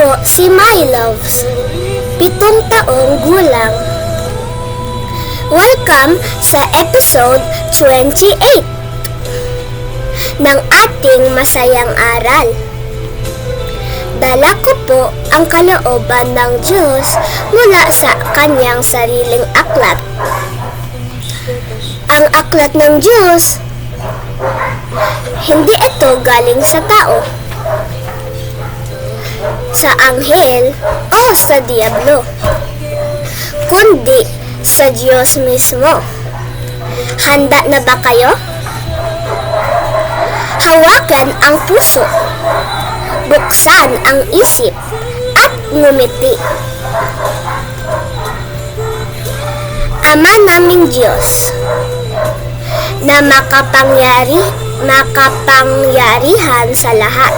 po si My Loves, 7 taong gulang. Welcome sa episode 28 ng ating masayang aral. Dala ko po ang kalooban ng Diyos mula sa kanyang sariling aklat. Ang aklat ng Diyos, hindi ito galing sa tao, sa anghel o sa diablo, kundi sa Diyos mismo. Handa na ba kayo? Hawakan ang puso, buksan ang isip, at ngumiti. Ama naming Diyos, na makapangyarihan sa lahat.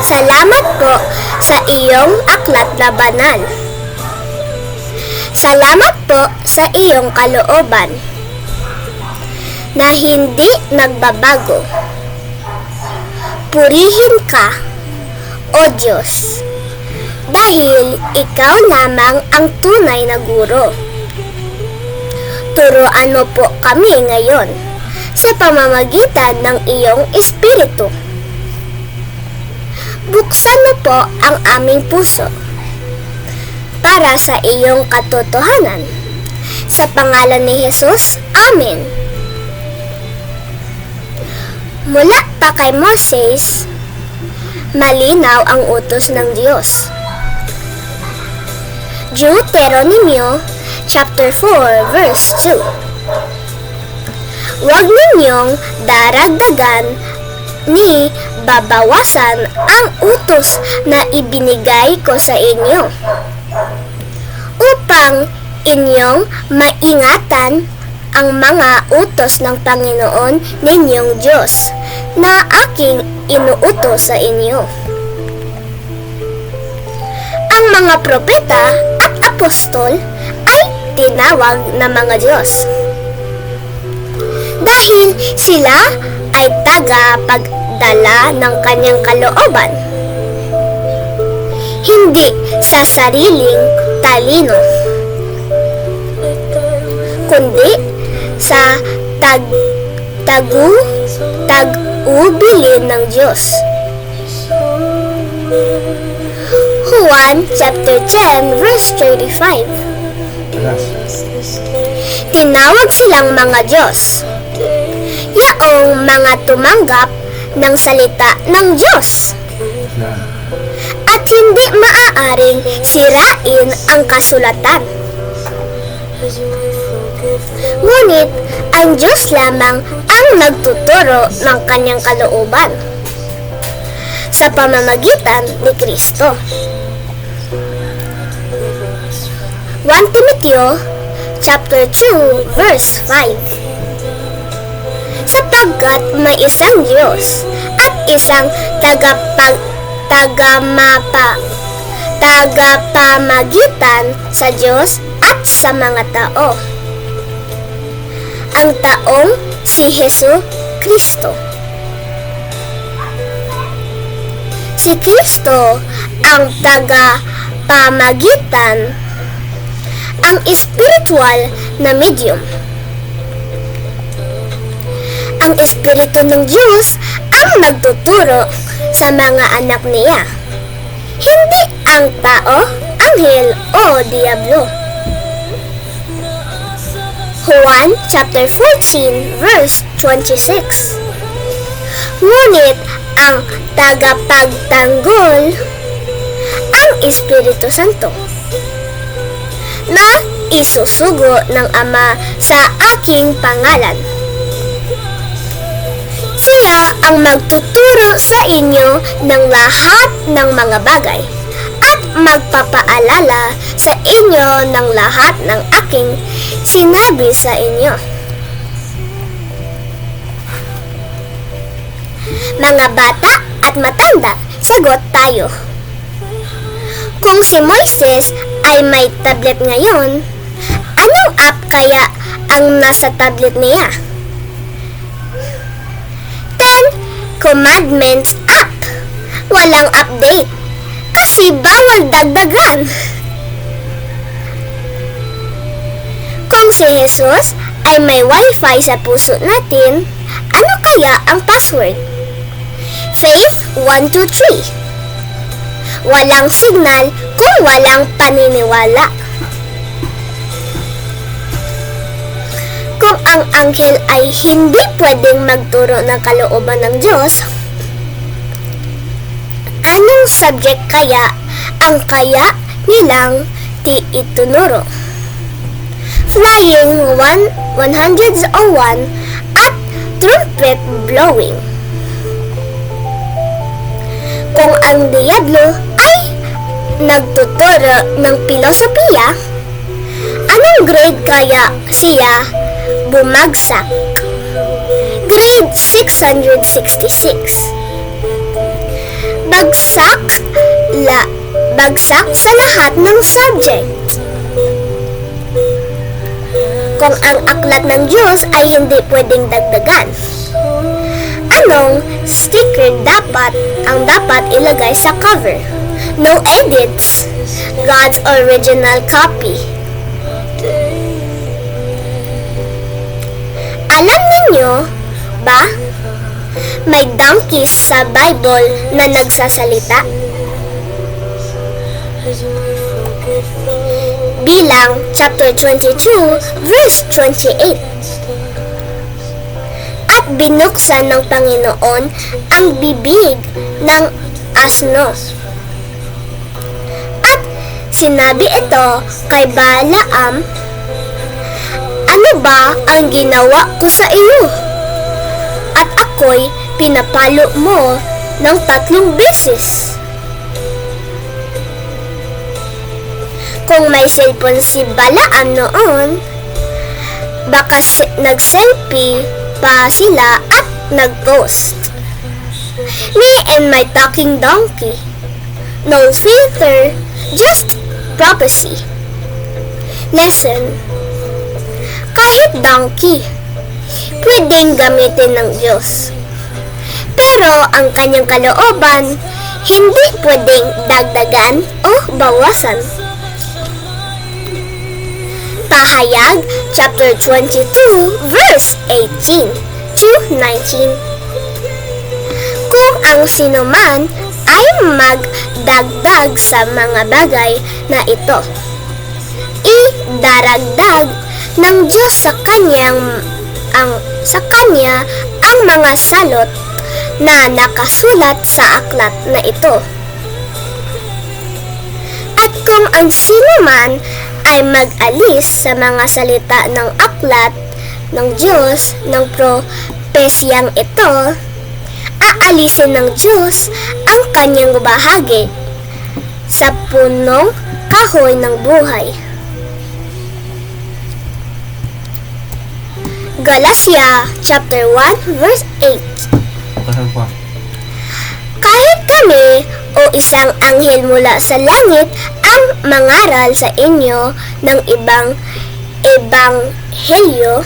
Salamat po sa iyong aklat na banal. Salamat po sa iyong kalooban na hindi nagbabago. Purihin ka, O Diyos, dahil ikaw lamang ang tunay na guro. Turuan mo po kami ngayon sa pamamagitan ng iyong Espiritu. Buksan mo po ang aming puso para sa iyong katotohanan. Sa pangalan ni Jesus, Amen. Mula pa kay Moses, malinaw ang utos ng Diyos. Deuteronomio chapter 4 verse 2. Huwag ninyong daragdagan ni babawasan ang utos na ibinigay ko sa inyo upang inyong maingatan ang mga utos ng Panginoon ninyong Diyos na aking inuutos sa inyo. Ang mga propeta at apostol ay tinawag na mga Diyos dahil sila ay tagapagdala ng kanyang kalooban, hindi sa sariling talino, kundi sa tag-ubilin ng Diyos. Juan chapter 10 verse 35. Tinawag silang mga Diyos, yaong mga tumanggap ng salita ng Diyos, at hindi maaaring sirain ang kasulatan. Ngunit ang Diyos lamang ang nagtuturo ng kanyang kalooban sa pamamagitan ni Kristo. 1 Timoteo chapter 2 verse 5. Sapagkat may isang Diyos at isang tagapamagitan sa Diyos at sa mga tao, ang taong si Hesus Kristo. Si Kristo ang tagapamagitan, ang spiritual na medium. Ang Espiritu ng Diyos ang nagtuturo sa mga anak niya, hindi ang tao, anghel o diablo. Juan chapter 14 verse 26. Ngunit ang tagapagtanggol, ang Espiritu Santo, na isusugo ng Ama sa aking pangalan. Siya ang magtuturo sa inyo ng lahat ng mga bagay at magpapaalala sa inyo ng lahat ng aking sinabi sa inyo. Mga bata at matanda, sagot tayo. Kung si Moises ay may tablet ngayon, anong app kaya ang nasa tablet niya? 10 Commandments app. walang update kasi bawal dagdagan. Kung si Jesus ay may wifi sa puso natin, ano kaya ang password? Faith 123. Walang signal kung walang paniniwala. Kung ang anghel ay hindi pwedeng magturo ng kalooban ng Diyos, anong subject kaya ang kaya nilang itunuro? Flying 101 at trumpet blowing. Kung ang Diablo ay nagtuturo ng filosofiya, anong grade kaya siya bumagsak? Grade 666. Bagsak sa lahat ng subject. Kung ang aklat ng Diyos ay hindi pwedeng dagdagan, anong sticker ang dapat ilagay sa cover? No edits. God's original copy. Alam ninyo ba, may donkeys sa Bible na nagsasalita? Bilang chapter 22 verse 28. At binuksan ng Panginoon ang bibig ng asno. At sinabi ito kay Balaam, ano ba ang ginawa ko sa iyo? At ako'y pinapalo mo ng 3 beses. Kung may cellphone si Balaam noon, baka nag-selfie pa sila at nag-post. Me and my talking donkey. No filter, just prophecy. Lesson: kahit donkey, pwedeng gamitin ng Diyos. Pero ang kanyang kalooban, hindi pwedeng dagdagan o bawasan. Pahayag, chapter 22, verse 18 to 19. Kung ang sinuman ay magdagdag sa mga bagay na ito, idaragdag ng Diyos sa kanya ang mga salot na nakasulat sa aklat na ito. At kung ang sinuman ay mag-alis sa mga salita ng aklat ng Diyos ng propesiyang ito, aalisin ng Diyos ang kanyang bahagi sa punong kahoy ng buhay. Galatia chapter 1 verse 8. Kahit kami o isang anghel mula sa langit ang mangaral sa inyo ng ibang ebanghelyo,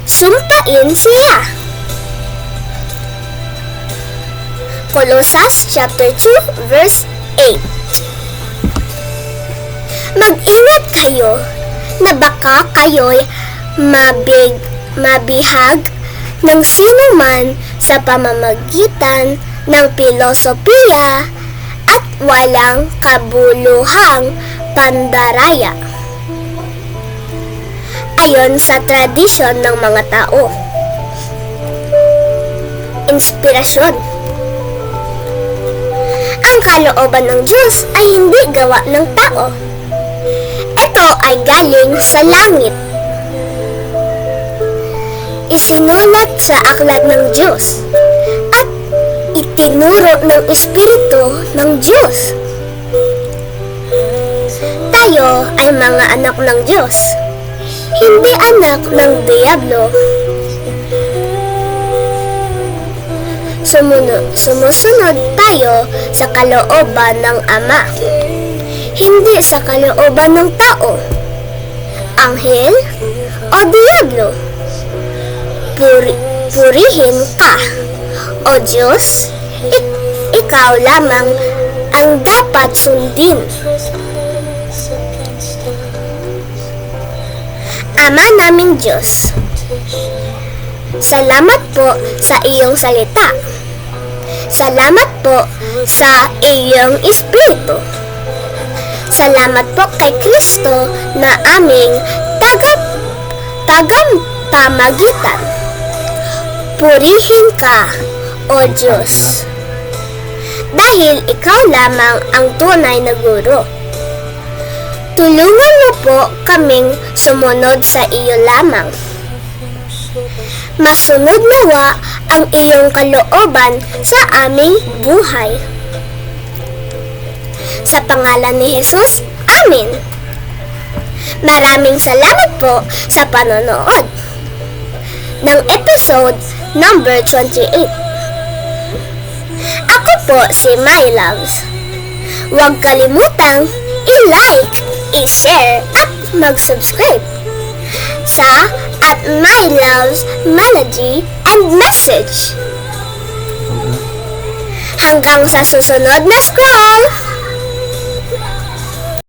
sumpain siya. Colossus chapter 2 verse 8. Mag-ingat kayo na baka kayo'y mabihag ng sinuman sa pamamagitan ng filosofiya at walang kabuluhang pandaraya ayon sa tradisyon ng mga tao. Inspirasyon: ang kalooban ng Diyos ay hindi gawa ng tao. Ito ay galing sa langit. Isinulat sa aklat ng Diyos at itinuro ng Espiritu ng Diyos. Tayo ay mga anak ng Diyos, hindi anak ng Diablo. Sumusunod tayo sa kalooban ng Ama, hindi sa kalooban ng tao, anghel o Diablo. Purihin ka, O Diyos, ikaw lamang ang dapat sundin. Ama naming Diyos, salamat po sa iyong salita. Salamat po sa iyong Espiritu. Salamat po kay Kristo na aming tagapamagitan. Purihin ka, O Diyos, dahil ikaw lamang ang tunay na guro. Tulungan mo po kaming sumunod sa iyo lamang. Masunod nawa ang iyong kalooban sa aming buhay. Sa pangalan ni Jesus, Amen. Maraming salamat po sa panonood ng episode number 28. Ako po si My Loves. Huwag kalimutang i-like, i-share at mag-subscribe sa at My Loves Melody and Message. Hanggang sa susunod na scroll!